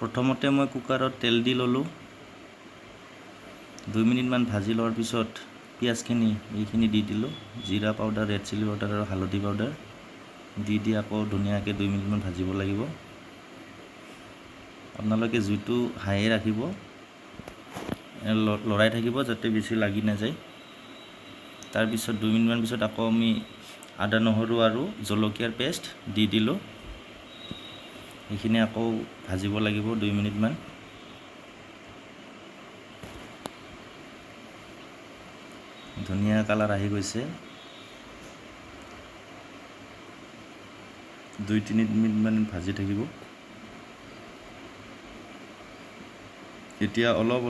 প্ৰথমতে মই কুকাৰত তেল দি ল'লোঁ। 2 মিনিটমান ভাজি লোৱাৰ পিছত পিঁয়াজখিনি এইখিনি দি দিলোঁ। জিৰা পাউডাৰ, ৰেড চিলি পাউডাৰ আৰু হালধি পাউডাৰ দি আকৌ ধুনীয়াকৈ 2 মিনিটমান ভাজিব লাগিব। আপোনালোকে জুইটো হাইয়ে ৰাখিব, লৰাই থাকিব যাতে বেছি লাগি নাযায়। তাৰপিছত 2 মিনিটমান পিছত আকৌ আমি আদা, নহৰু আৰু জলকীয়াৰ পেষ্ট দি দিলোঁ। এইখিনি আকৌ ভাজিব লাগিব 2 মিনিটমান। ধুনীয়া কালাৰ আহি গৈছে। 2-3 মিনিটমান ভাজি থাকিব। এতিয়া অলপ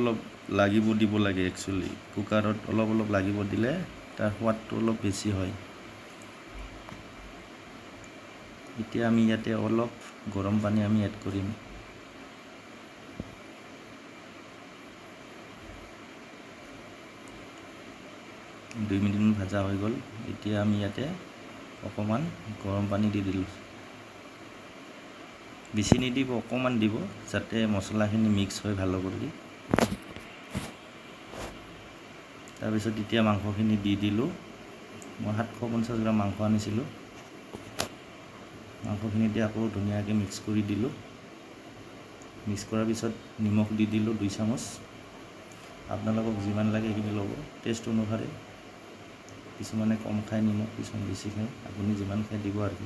লাগিব দিব লাগে। একচুৱেলি কুকাৰত অলপ লাগিব দিলে তাৰ সোৱাদটো অলপ বেছি হয়। এতিয়া আমি ইয়াতে অলপ গৰম পানী আমি এড কৰিম। দুই মিনিটমান ভাজা হৈ গ'ল। এতিয়া আমি ইয়াতে অকণমান গৰম পানী দি দিলোঁ। বেছি নিদিব, অকণমান দিব যাতে মছলাখিনি মিক্স হয় ভাল কৰি। তাৰপিছত এতিয়া মাংসখিনি দি দিলোঁ। মই 750 গ্ৰাম মাংস আনিছিলোঁ। মাংসখিনি দি আকৌ ধুনীয়াকৈ মিক্স কৰি দিলোঁ। মিক্স কৰাৰ পিছত নিমখ দি দিলোঁ 2 চামুচ। আপোনালোকক যিমান লাগে সেইখিনি ল'ব, টেষ্ট অনুসাৰে। কিছুমানে কম খায় নিমখ, কিছুমান বেছি খায়, আপুনি যিমান খায় দিব আৰু।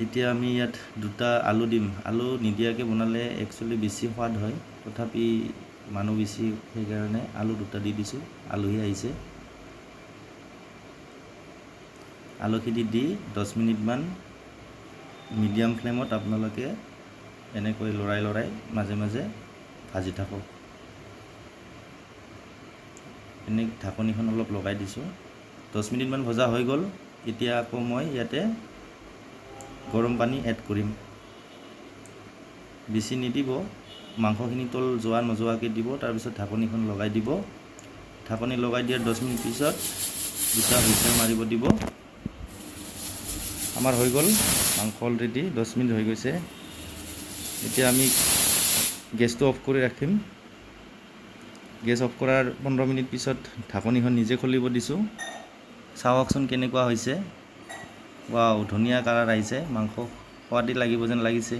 এতিয়া আমি ইয়াত 2টা আলু দিম। আলু নিদিয়াকৈ বনালে একচুৱেলি বেছি সোৱাদ হয়, তথাপি মানুহ বেছি সেইকাৰণে আলু 2টা দি দিছোঁ। আলহী আহিছে। আলুখিনি দি 10 মিনিটমান মিডিয়াম ফ্লেমত আপোনালোকে এনেকৈ লৰাই মাজে মাজে ভাজি থাকক। এনে ঢাকনিখন অলপ লগাই দিছোঁ। 10 মিনিটমান ভজা হৈ গ'ল। এতিয়া আকৌ মই ইয়াতে গৰম পানী এড কৰিম। বেছি নিদিব, মাংসখিনি তল যোৱা নোযোৱাকৈ দিব। তাৰপিছত ঢাকনিখন লগাই দিব। ঢাকনি লগাই দিয়াৰ 10 মিনিট পিছত 2টা হুইচেল মাৰিব দিব। আমাৰ হৈ গ'ল মাংস অলৰেডি 10 মিনিট হৈ গৈছে। এতিয়া আমি গেছটো অফ কৰি ৰাখিম। গেছ অফ কৰাৰ 15 মিনিট পিছত ঢাকনিখন নিজে খুলিব দিছোঁ। চাওকচোন কেনেকুৱা হৈছে। ৱাও, ধুনীয়া কালাৰ আহিছে। মাংস সোৱাদি লাগিব যেন লাগিছে।